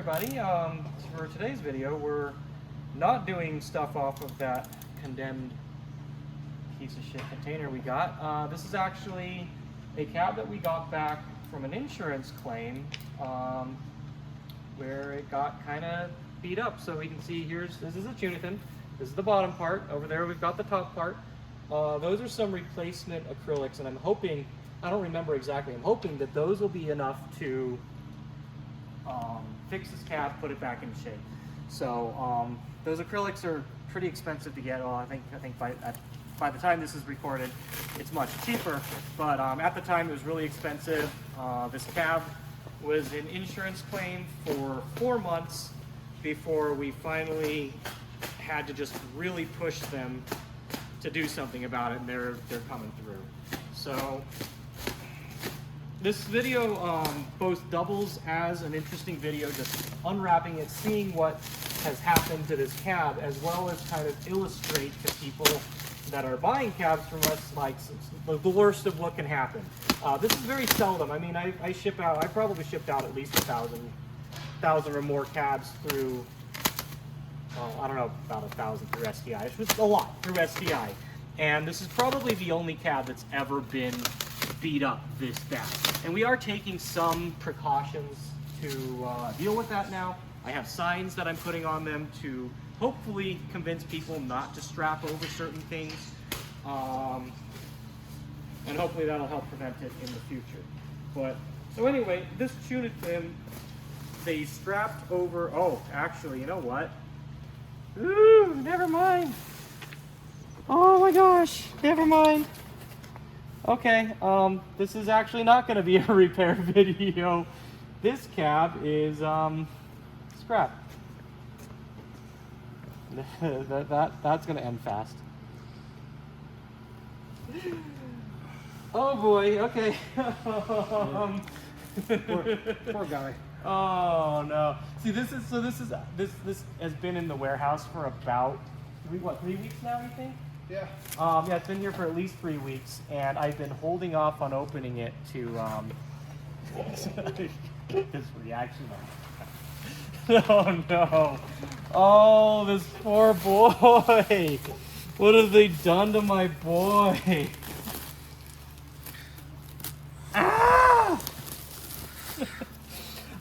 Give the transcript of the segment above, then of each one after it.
everybody. For today's video, we're not doing stuff off of that condemned piece of shit container we got. This is actually a cab that we got back from an insurance claim where it got kind of beat up. So we can see this is a CHUNITHM. This is the bottom part. Over there we've got the top part. Those are some replacement acrylics, and I'm hoping, I don't remember exactly, I'm hoping that those will be enough to fix this cab, put it back in shape. So those acrylics are pretty expensive to get. Well, I think by the time this is recorded, it's much cheaper. But at the time, it was really expensive. This cab was an insurance claim for 4 months before we finally had to just really push them to do something about it, and they're coming through. So this video both doubles as an interesting video, just unwrapping it, seeing what has happened to this cab, as well as kind of illustrate to people that are buying cabs from us, like the worst of what can happen. This is very seldom. I mean, I probably shipped out at least 1,000 or more cabs through, I don't know, about 1,000 through STI. It's just a lot through STI. And this is probably the only cab that's ever been beat up this bad. And we are taking some precautions to deal with that now. I have signs that I'm putting on them to hopefully convince people not to strap over certain things. And hopefully that'll help prevent it in the future. But, so anyway, this CHUNITHM, they strapped over, oh, actually, you know what? Ooh, never mind. Oh my gosh, never mind. Okay, this is actually not going to be a repair video. This cab is scrap. That's going to end fast. Oh boy. Okay. Poor guy. Oh no. See, this has been in the warehouse for about 3 weeks now, you think? Yeah. Yeah, it's been here for at least 3 weeks, and I've been holding off on opening it to get this reaction on. Oh no. Oh, this poor boy. What have they done to my boy? Ah!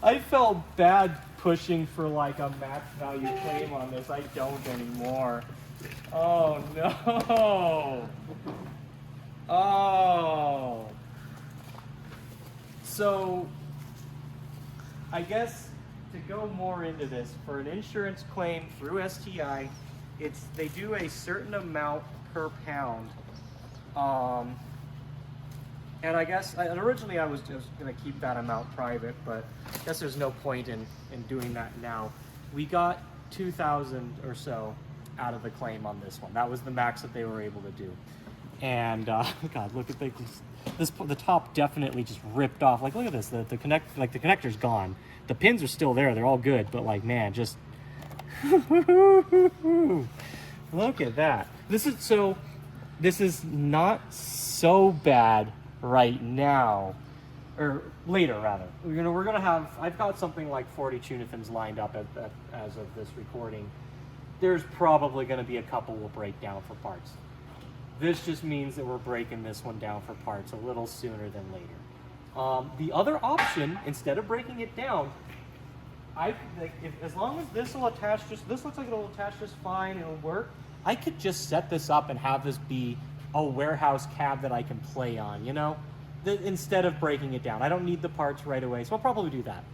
I felt bad pushing for like a max value claim on this. I don't anymore. Oh no. Oh. So I guess to go more into this, for an insurance claim through STI, they do a certain amount per pound. And I guess, originally I was just going to keep that amount private, but I guess there's no point in doing that now. We got 2,000 or so out of the claim on this one. That was the max that they were able to do. And God, look at the top definitely just ripped off. Like, look at this. The connector's gone. The pins are still there. They're all good, but like, man, just look at that. This is not so bad right now, or later rather. We're gonna have, I've got something like 40 CHUNITHMs lined up as of this recording. There's probably going to be a couple we'll break down for parts. This just means that we're breaking this one down for parts a little sooner than later. The other option, instead of breaking it down, as long as this will attach, this looks like it'll attach just fine, it'll work, I could just set this up and have this be a warehouse cab that I can play on, you know? Instead of breaking it down. I don't need the parts right away, so I'll probably do that.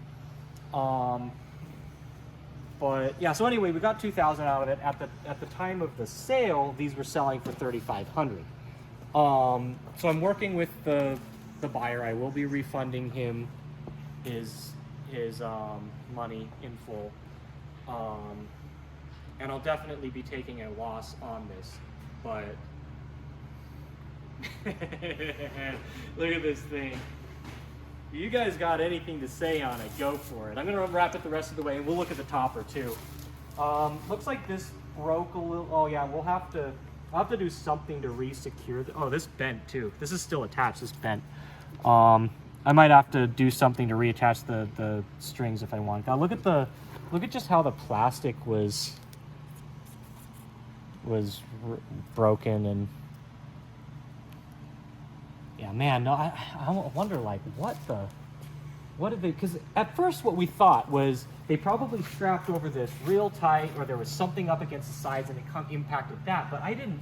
But yeah, so anyway, we got 2,000 out of it. At the time of the sale, these were selling for 3,500. So I'm working with the buyer. I will be refunding him his money in full, and I'll definitely be taking a loss on this. But look at this thing. If you guys got anything to say on it, go for it. I'm going to unwrap it the rest of the way, and we'll look at the topper too. Looks like this broke a little. Oh yeah, I'll have to do something to re-secure. Oh, this bent too. This is still attached. This bent. I might have to do something to reattach the strings if I want. God, look at just how the plastic was broken. And yeah, man, no, I wonder, like, what did they, because at first what we thought was they probably strapped over this real tight, or there was something up against the sides and it impacted that, but I didn't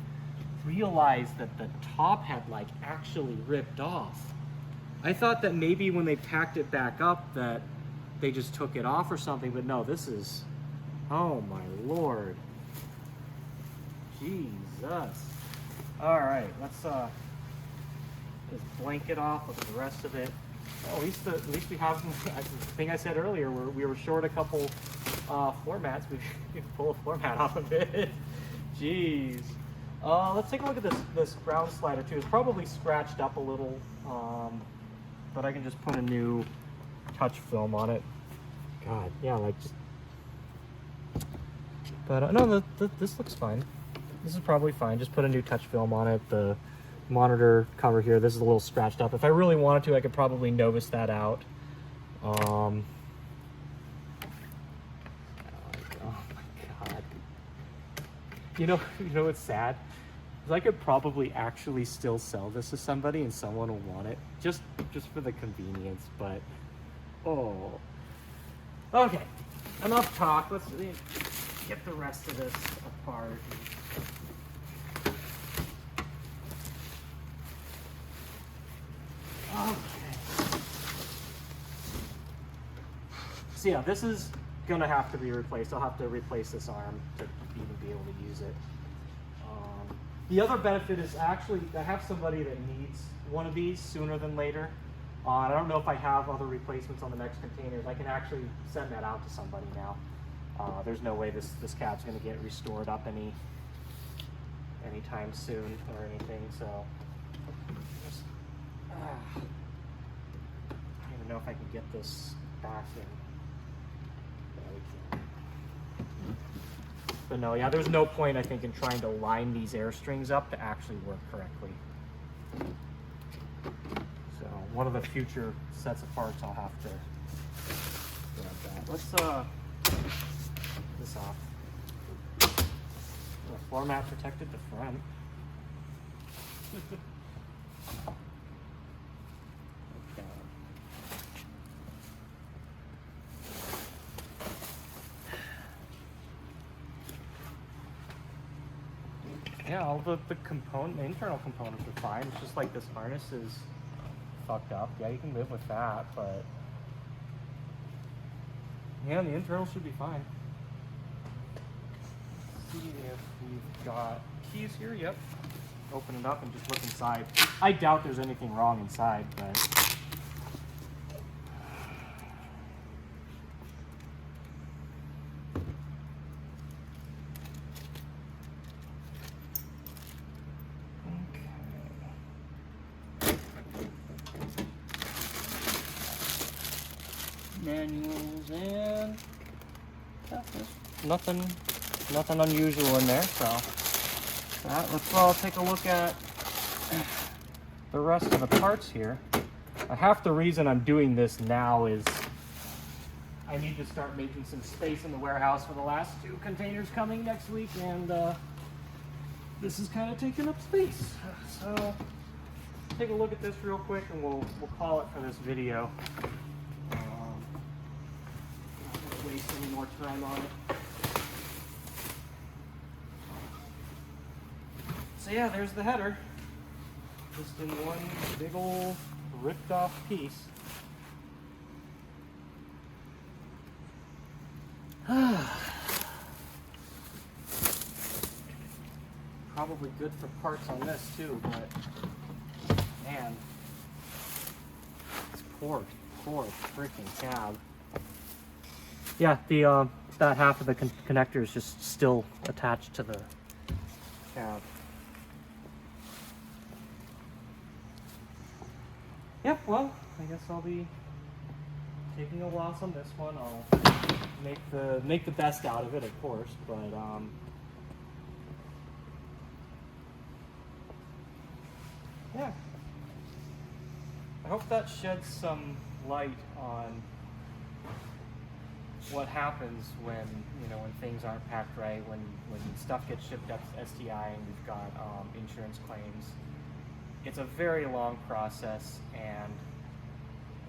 realize that the top had like actually ripped off. I thought that maybe when they packed it back up that they just took it off or something, but no, this is, oh my Lord. Jesus. All right, let's just blanket off with the rest of it. Well, at least we have, the thing I said earlier, we were short a couple floor mats. We can pull a floor mat off of it. Jeez. Let's take a look at this ground slider too. It's probably scratched up a little, but I can just put a new touch film on it. God, yeah, like just. But no, this looks fine. This is probably fine. Just put a new touch film on it. The monitor cover here, this is a little scratched up. If I really wanted to, I could probably Novus that out. Oh my God. You know what's sad? I could probably actually still sell this to somebody and someone will want it just for the convenience, but oh. Okay, enough talk. Let's get the rest of this apart. Okay. So yeah, this is gonna have to be replaced. I'll have to replace this arm to even be able to use it. The other benefit is actually I have somebody that needs one of these sooner than later. I don't know if I have other replacements on the next containers. I can actually send that out to somebody now. There's no way this cab's going to get restored up anytime soon or anything. So just, I don't even know if I can get this back in. Yeah, we can. But no, yeah, there's no point, I think, in trying to line these air strings up to actually work correctly. So one of the future sets of parts I'll have to grab that. Let's take this off. The floor mat protected the front. Yeah, all the internal components are fine. It's just like this harness is fucked up. Yeah, you can live with that, but yeah, the internal should be fine. Let's see if we've got keys here. Yep. Open it up and just look inside. I doubt there's anything wrong inside, but manuals and nothing unusual in there. So let's take a look at the rest of the parts here. Half the reason I'm doing this now is I need to start making some space in the warehouse for the last 2 containers coming next week, and this is kind of taking up space. So take a look at this real quick and we'll call it for this video. Waste any more time on it. So yeah, there's the header. Just in one big old ripped off piece. Probably good for parts on this too, but man, it's poor freaking cab. Yeah, the that half of the connector is just still attached to the cab. Yep, well, I guess I'll be taking a loss on this one. I'll make the best out of it, of course, but yeah. I hope that sheds some light on what happens when, you know, when things aren't packed right, when stuff gets shipped up to STI and we've got insurance claims. It's a very long process, and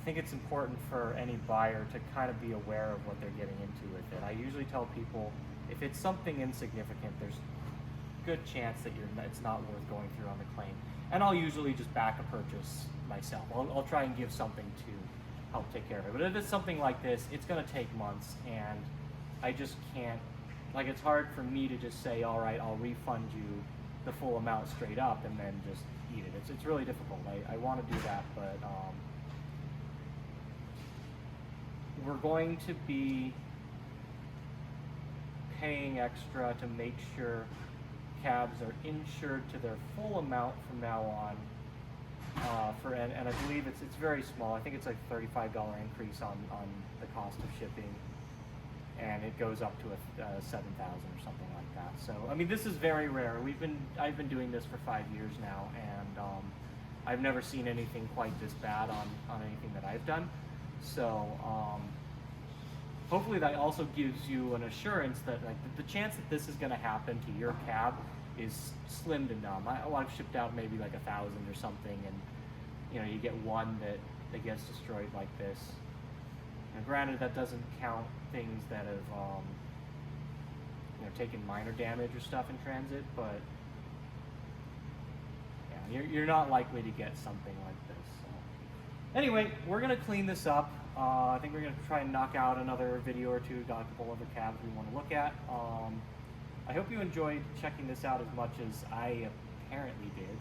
I think it's important for any buyer to kind of be aware of what they're getting into with it. I usually tell people, if it's something insignificant, there's a good chance that it's not worth going through on the claim. And I'll usually just back a purchase myself. I'll try and give something to help take care of it. But if it's something like this, it's going to take months, and I just can't, like, it's hard for me to just say, all right, I'll refund you the full amount straight up and then just eat it. It's really difficult. I want to do that, but we're going to be paying extra to make sure cabs are insured to their full amount from now on. And I believe it's very small. I think it's like $35 increase on the cost of shipping, and it goes up to a 7,000 or something like that. So I mean, this is very rare. I've been doing this for 5 years now, and I've never seen anything quite this bad on anything that I've done. So hopefully that also gives you an assurance that, like, the chance that this is going to happen to your cab is slim to none. I've shipped out maybe like 1,000 or something, and you know, you get one that gets destroyed like this. And granted, that doesn't count things that have you know, taken minor damage or stuff in transit, but yeah, you're not likely to get something like this. So anyway, we're gonna clean this up. I think we're gonna try and knock out another video or two, got a couple other cabs we want to look at. I hope you enjoyed checking this out as much as I apparently did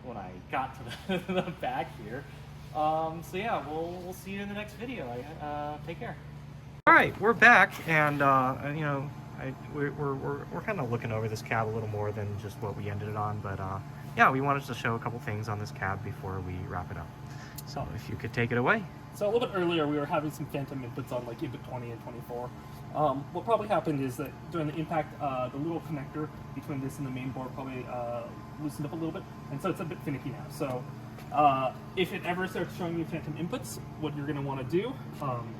when I got to the back here. So yeah, we'll see you in the next video. Take care. All right, we're back, and you know, we're kind of looking over this cab a little more than just what we ended it on, but yeah, we wanted to show a couple things on this cab before we wrap it up. So if you could take it away. So a little bit earlier, we were having some phantom inputs on like input 20 and 24. What probably happened is that during the impact, the little connector between this and the main board probably loosened up a little bit, and so it's a bit finicky now. So if it ever starts showing you phantom inputs, what you're going to want to do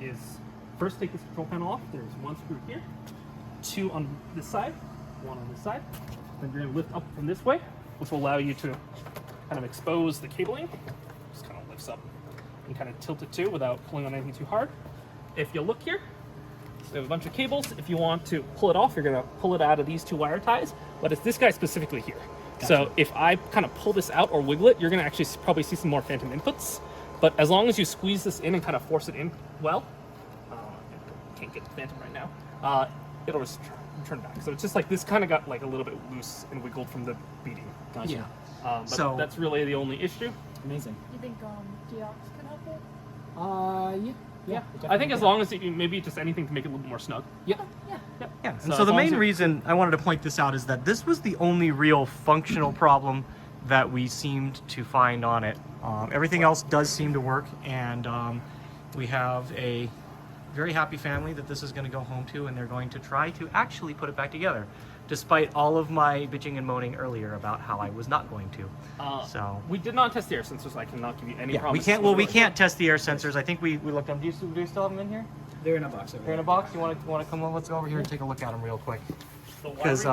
is first take this control panel off. There's one screw here, two on this side, one on this side. Then you're going to lift up from this way, which will allow you to kind of expose the cabling. Just kind of lifts up and kind of tilt it too without pulling on anything too hard. If you look here, so there's a bunch of cables. If you want to pull it off, you're going to pull it out of these two wire ties, but it's this guy specifically here. Gotcha. So if I kind of pull this out or wiggle it, you're going to actually probably see some more phantom inputs. But as long as you squeeze this in and kind of force it in well, can't get the phantom right now, it'll just turn back. So it's just like this kind of got like a little bit loose and wiggled from the beating. Gotcha. Yeah. But so that's really the only issue. Amazing. You think Geox could help it? Yeah. I think as long as you maybe just anything to make it a little bit more snug. Yeah. Yeah. And so the main reason I wanted to point this out is that this was the only real functional problem that we seemed to find on it. Everything else does seem to work, and we have a very happy family that this is going to go home to, and they're going to try to actually put it back together, despite all of my bitching and moaning earlier about how I was not going to. So we did not test the air sensors. I cannot give you any yeah, promises. we can't test the air sensors. I think we looked at them. Do you still have them in here? They're in a box over They're in a box. You want to come on? Let's go over here and take a look at them real quick. Because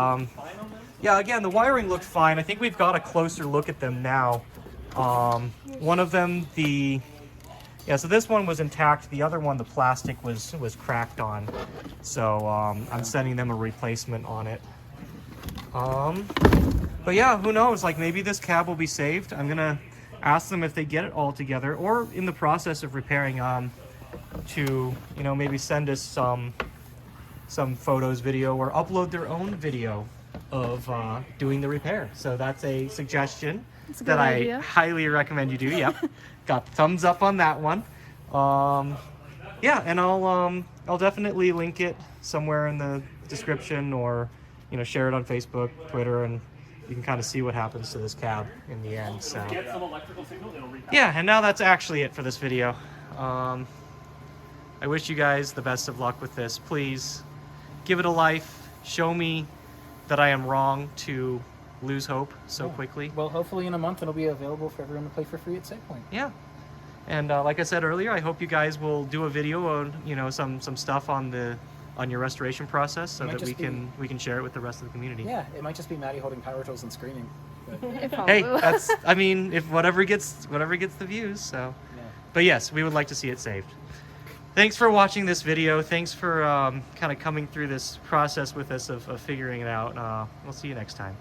yeah, again, the wiring looked fine. I think we've got a closer look at them now. One of them, so this one was intact. The other one, the plastic was cracked on. So I'm sending them a replacement on it. But yeah, who knows? Like, maybe this cab will be saved. I'm gonna ask them if they get it all together, or in the process of repairing, to, you know, maybe send us some photos, video, or upload their own video of doing the repair. So that's a suggestion that I highly recommend you do. Yep, got thumbs up on that one. Yeah, and I'll definitely link it somewhere in the description, or, you know, share it on Facebook, Twitter, and you can kind of see what happens to this cab in the end. So yeah, and now that's actually it for this video. I wish you guys the best of luck with this. Please give it a life. Show me that I am wrong to lose hope so quickly. Well, hopefully in a month it'll be available for everyone to play for free at SavePoint. Yeah. And like I said earlier, I hope you guys will do a video on, you know, some stuff on your restoration process, so that we can share it with the rest of the community. Yeah, it might just be Maddie holding power tools and screaming. But, Hey, that's, I mean, if whatever gets the views, so. yeah. But yes, we would like to see it saved. Thanks for watching this video. Thanks for kind of coming through this process with us of figuring it out. We'll see you next time.